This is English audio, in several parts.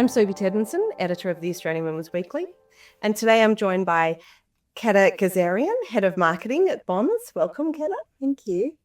I'm Sophie Tedmanson, editor of the Australian Women's Weekly, and today I'm joined by Kedda Ghazarian, head of marketing at Bonds. Welcome, Kedda. Thank you.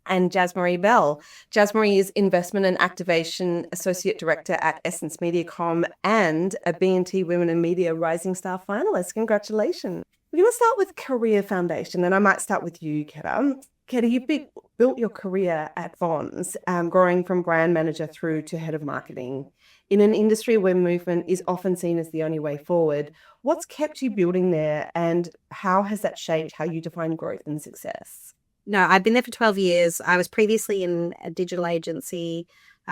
And Jazmaree Bell. Jazmaree is investment and activation associate director at EssenceMediacom and a B&T Women in Media Rising Star finalist. Congratulations. We're going to start with Career Foundation, and I might start with you, Kedda. Kedda, you built your career at Bonds, growing from brand manager through to head of marketing. In an industry where movement is often seen as the only way forward, what's kept you building there, and how has that shaped how you define growth and success? No, I've been there for 12 years. I was previously in a digital agency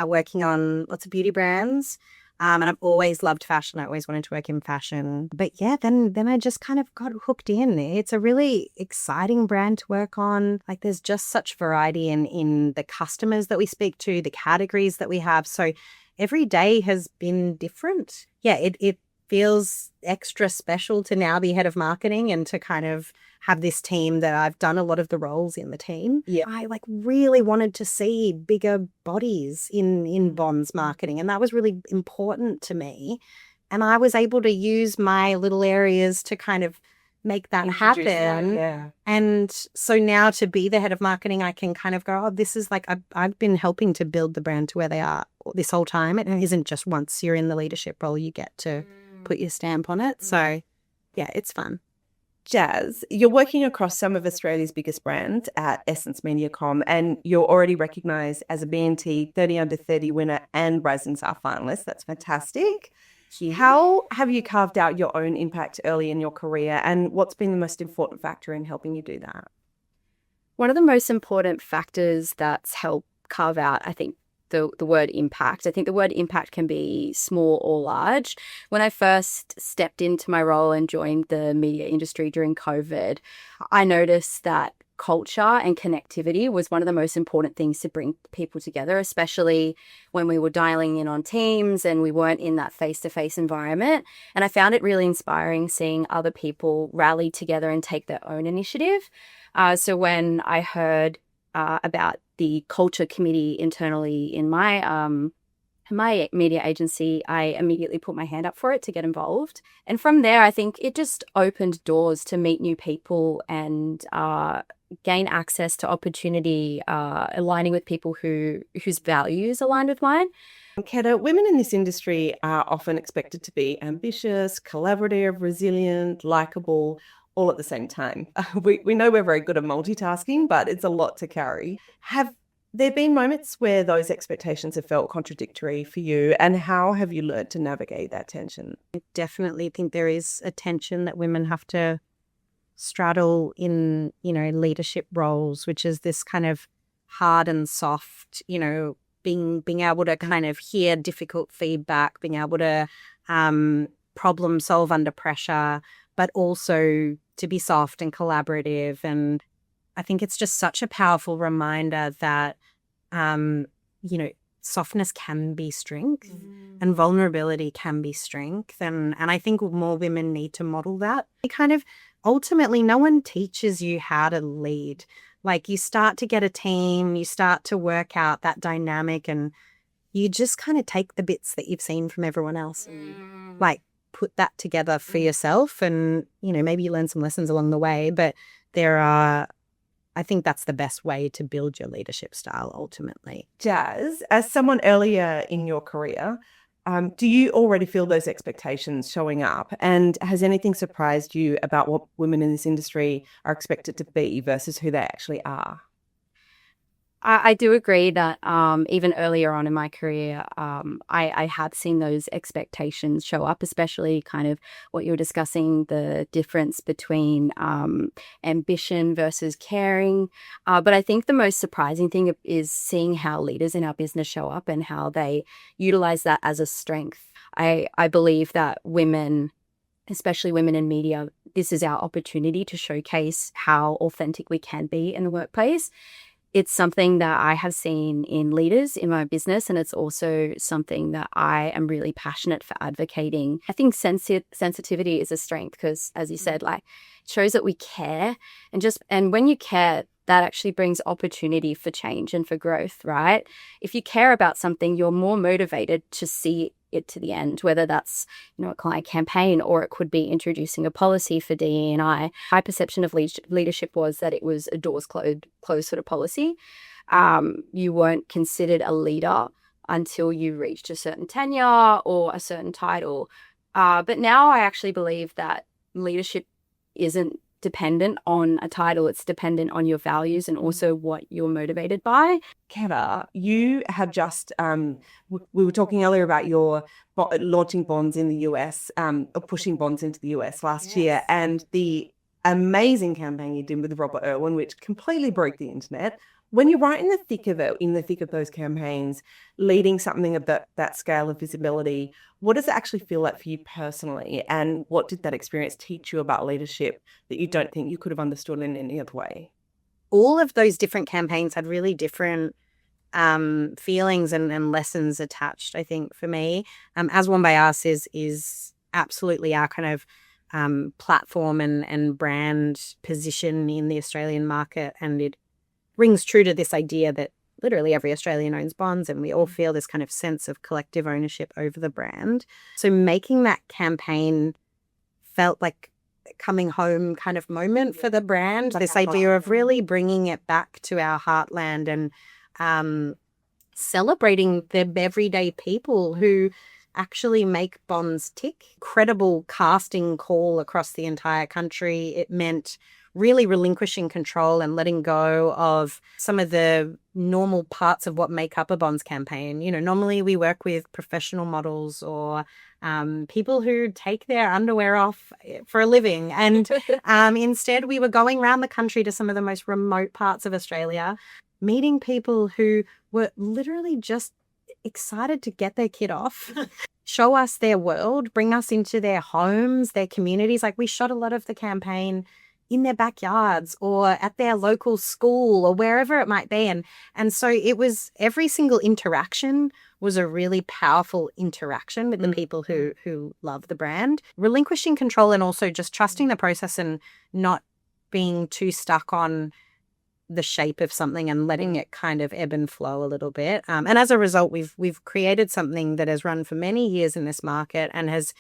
working on lots of beauty brands. And I've always loved fashion. I always wanted to work in fashion. But yeah, then I just kind of got hooked in. It's a really exciting brand to work on. Like there's just such variety in the customers that we speak to, the categories that we have. So every day has been different. Yeah, it feels extra special to now be head of marketing and to kind of have this team that I've done a lot of the roles in the team. Yeah. I really wanted to see bigger bodies in Bonds marketing, and that was really important to me. And I was able to use my little areas to kind of make that happen. Yeah. And so now to be the head of marketing, I can kind of go, oh, this is like, I've been helping to build the brand to where they are this whole time. It isn't just once you're in the leadership role, you get to put your stamp on it. So yeah, it's fun. Jazz, you're working across some of Australia's biggest brands at EssenceMediacom, and you're already recognised as a B&T 30 Under 30 winner and Rising Star finalist. That's fantastic. How have you carved out your own impact early in your career, and what's been the most important factor in helping you do that? One of the most important factors that's helped carve out, I think, the word impact. I think the word impact can be small or large. When I first stepped into my role and joined the media industry during COVID, I noticed that culture and connectivity was one of the most important things to bring people together, especially when we were dialing in on Teams and we weren't in that face-to-face environment. And I found it really inspiring seeing other people rally together and take their own initiative. So when I heard about the culture committee internally in my media agency, I immediately put my hand up for it to get involved. And from there, I think it just opened doors to meet new people and gain access to opportunity, aligning with people whose values aligned with mine. Kedda, women in this industry are often expected to be ambitious, collaborative, resilient, likeable, all at the same time. We know we're very good at multitasking, but it's a lot to carry. Have there been moments where those expectations have felt contradictory for you, and how have you learned to navigate that tension? I definitely think there is a tension that women have to straddle in, leadership roles, which is this kind of hard and soft, being able to kind of hear difficult feedback, being able to problem solve under pressure, but also to be soft and collaborative. And I think it's just such a powerful reminder that, softness can be strength and vulnerability can be strength. And I think more women need to model that. Ultimately, no one teaches you how to lead. Like you start to get a team, you start to work out that dynamic, and you just kind of take the bits that you've seen from everyone else and put that together for yourself. And, maybe you learn some lessons along the way, but I think that's the best way to build your leadership style ultimately. Jazz, as someone earlier in your career, do you already feel those expectations showing up? And has anything surprised you about what women in this industry are expected to be versus who they actually are? I do agree that even earlier on in my career, I had seen those expectations show up, especially kind of what you were discussing, the difference between ambition versus caring. But I think the most surprising thing is seeing how leaders in our business show up and how they utilize that as a strength. I believe that women, especially women in media, this is our opportunity to showcase how authentic we can be in the workplace. It's something that I have seen in leaders in my business, and it's also something that I am really passionate for advocating. I think sensitivity is a strength because, as you said, it shows that we care, and when you care, that actually brings opportunity for change and for growth, right? If you care about something, you're more motivated to see it to the end, whether that's, a client campaign, or it could be introducing a policy for DE&I. My perception of leadership was that it was a doors closed sort of policy. You weren't considered a leader until you reached a certain tenure or a certain title. But now I actually believe that leadership isn't dependent on a title. It's dependent on your values and also what you're motivated by. Kedda, you have just, we were talking earlier about your launching bonds in the US, or pushing bonds into the US last year, and the amazing campaign you did with Robert Irwin, which completely broke the internet. When you're right in the thick of it, in the thick of those campaigns, leading something of that scale of visibility, what does it actually feel like for you personally? And what did that experience teach you about leadership that you don't think you could have understood in any other way? All of those different campaigns had really different feelings and lessons attached, I think, for me. As One by Us is absolutely our kind of platform and brand position in the Australian market, and it rings true to this idea that literally every Australian owns bonds, and we all feel this kind of sense of collective ownership over the brand. So making that campaign felt like a coming home kind of moment for the brand, this idea of really bringing it back to our heartland and celebrating the everyday people who actually make bonds tick. Credible casting call across the entire country. It meant really relinquishing control and letting go of some of the normal parts of what make up a bonds campaign. Normally we work with professional models or people who take their underwear off for a living. And instead we were going around the country to some of the most remote parts of Australia, meeting people who were literally just excited to get their kid off, show us their world, bring us into their homes, their communities. Like, we shot a lot of the campaign in their backyards or at their local school or wherever it might be. And so it was, every single interaction was a really powerful interaction with the people who love the brand. Relinquishing control and also just trusting the process and not being too stuck on the shape of something and letting it kind of ebb and flow a little bit. And as a result, we've created something that has run for many years in this market and has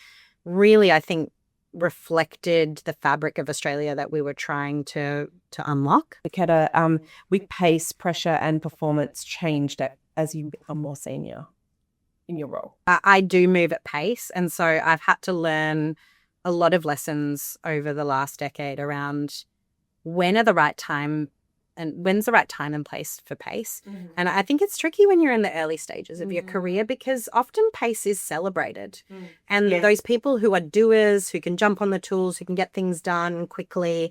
really, I think, reflected the fabric of Australia that we were trying to unlock. Kedda, with pace, pressure and performance changed as you become more senior in your role? I do move at pace, and so I've had to learn a lot of lessons over the last decade around when's the right time and place for pace. Mm-hmm. And I think it's tricky when you're in the early stages of your career, because often pace is celebrated. And those people who are doers, who can jump on the tools, who can get things done quickly,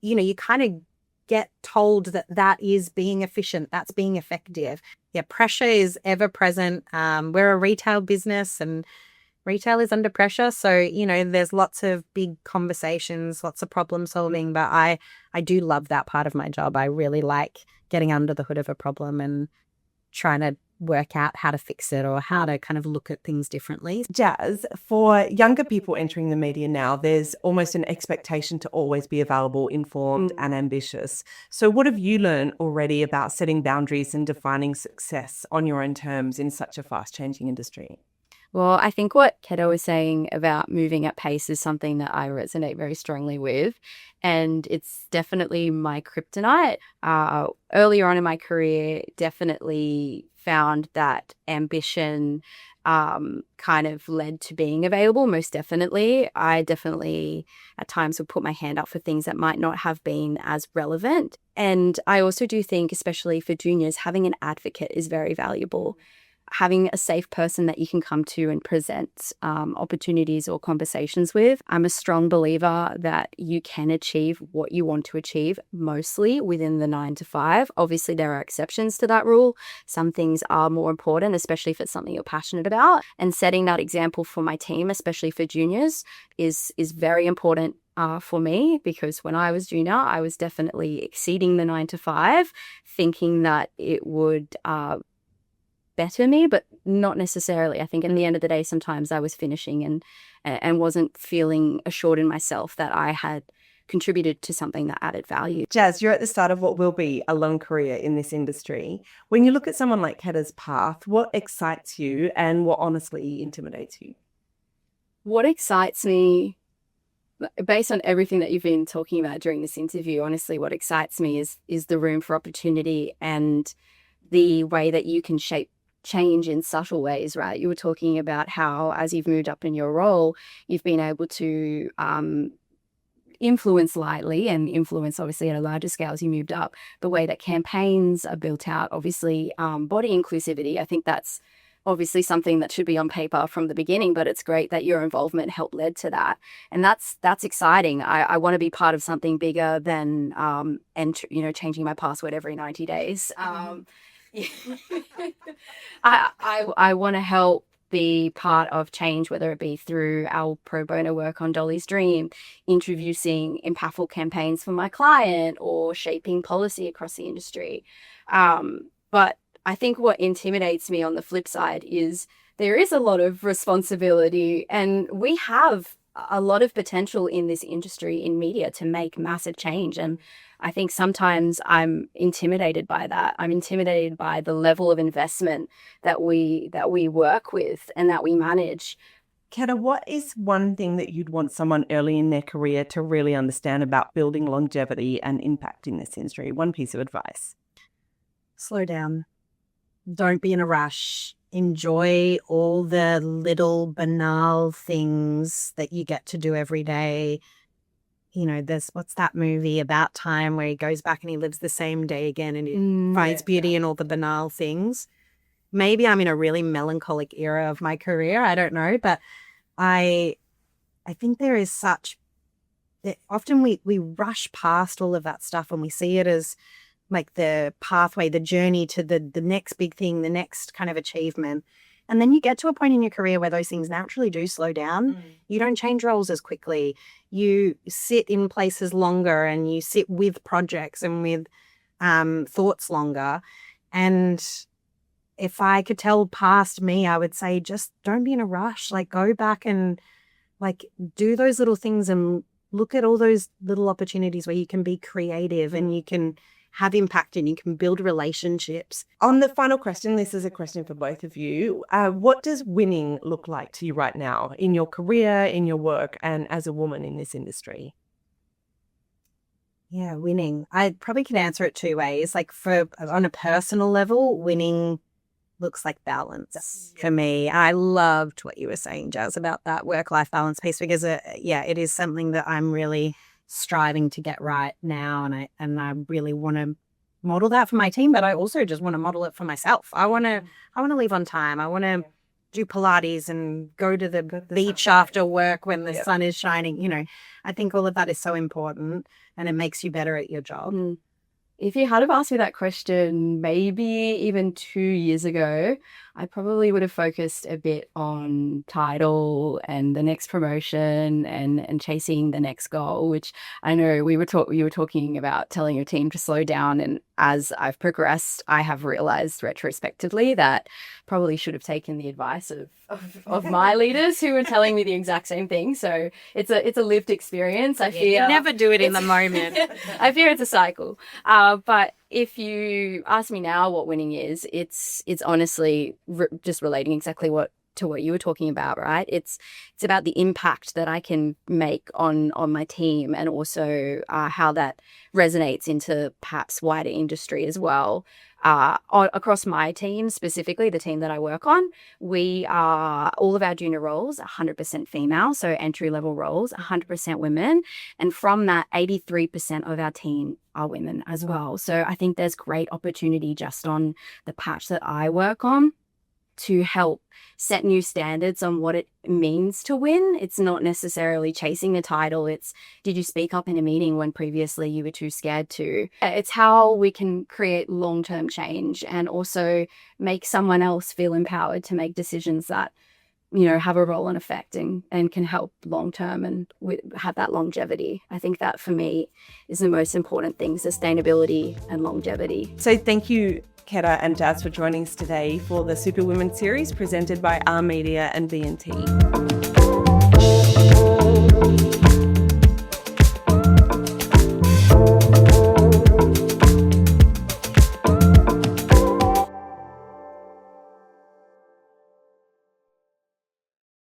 you kind of get told that is being efficient, that's being effective. Yeah, pressure is ever present. We're a retail business and retail is under pressure. So, there's lots of big conversations, lots of problem solving, but I do love that part of my job. I really like getting under the hood of a problem and trying to work out how to fix it or how to kind of look at things differently. Jazz, for younger people entering the media now, there's almost an expectation to always be available, informed and ambitious. So what have you learned already about setting boundaries and defining success on your own terms in such a fast-changing industry? Well, I think what Kedda was saying about moving at pace is something that I resonate very strongly with, and it's definitely my kryptonite. Earlier on in my career, definitely found that ambition kind of led to being available, most definitely. I definitely at times would put my hand up for things that might not have been as relevant. And I also do think, especially for juniors, having an advocate is very valuable. Having a safe person that you can come to and present opportunities or conversations with. I'm a strong believer that you can achieve what you want to achieve mostly within the 9 to 5. Obviously, there are exceptions to that rule. Some things are more important, especially if it's something you're passionate about. And setting that example for my team, especially for juniors, is very important for me, because when I was junior, I was definitely exceeding the 9 to 5, thinking that it would better me, but not necessarily. I think in the end of the day, sometimes I was finishing and wasn't feeling assured in myself that I had contributed to something that added value. Jazz, you're at the start of what will be a long career in this industry. When you look at someone like Kedda's path, what excites you and what honestly intimidates you? What excites me, based on everything that you've been talking about during this interview, honestly, what excites me is the room for opportunity and the way that you can shape change in subtle ways, right? You were talking about how, as you've moved up in your role, you've been able to influence lightly and influence obviously at a larger scale as you moved up, the way that campaigns are built out, obviously body inclusivity. I think that's obviously something that should be on paper from the beginning, but it's great that your involvement helped lead to that. And that's exciting. I want to be part of something bigger than changing my password every 90 days. I want to help be part of change, whether it be through our pro bono work on Dolly's Dream, introducing impactful campaigns for my client, or shaping policy across the industry. But I think what intimidates me on the flip side is there is a lot of responsibility, and we have a lot of potential in this industry in media to make massive change. And I think sometimes I'm intimidated by that. I'm intimidated by the level of investment that we work with and that we manage. Kedda, what is one thing that you'd want someone early in their career to really understand about building longevity and impact in this industry? One piece of advice. Slow down. Don't be in a rush. Enjoy all the little banal things that you get to do every day. You know, there's what's that movie About Time where he goes back and he lives the same day again and he finds beauty in all the banal things. Maybe I'm in a really melancholic era of my career. I don't know, but I think there is often we rush past all of that stuff and we see it as like the pathway, the journey to the next big thing, the next kind of achievement. And then you get to a point in your career where those things naturally do slow down. You don't change roles as quickly. You sit in places longer and you sit with projects and with thoughts longer. And if I could tell past me, I would say just don't be in a rush. Like go back and like do those little things and look at all those little opportunities where you can be creative and you can have impact and you can build relationships. On the final question, this is a question for both of you. What does winning look like to you right now in your career, in your work, and as a woman in this industry? Yeah, winning. I probably could answer it two ways. Like on a personal level, winning looks like balance for me. I loved what you were saying, Jazz, about that work-life balance piece because, it is something that I'm really striving to get right now, and I really want to model that for my team, but I also just want to model it for myself. I want to leave on time. I want to do Pilates and go to the beach after work when the sun is shining. You know, I think all of that is so important, and it makes you better at your job. If you had have asked me that question maybe even 2 years ago, I probably would have focused a bit on title and the next promotion and chasing the next goal, which I know you were talking about telling your team to slow down. And as I've progressed, I have realized retrospectively that probably should have taken the advice of my leaders who were telling me the exact same thing. So it's a lived experience. I fear you never do it in the moment. I fear it's a cycle. But if you ask me now what winning is, it's honestly just relating exactly to what you were talking about, right? It's about the impact that I can make on my team, and also how that resonates into perhaps wider industry as well. Across my team, specifically the team that I work on, we are all of our junior roles 100% female, so entry-level roles 100% women, and from that 83% of our team are women as well. So I think there's great opportunity just on the patch that I work on to help set new standards on what it means to win. It's not necessarily chasing a title. It's, did you speak up in a meeting when previously you were too scared to? It's how we can create long-term change and also make someone else feel empowered to make decisions that, have a role and effect and can help long-term and have that longevity. I think that for me is the most important thing, sustainability and longevity. So thank you, Kedda and Jazz, for joining us today for the Superwoman Series presented by Media and B&T.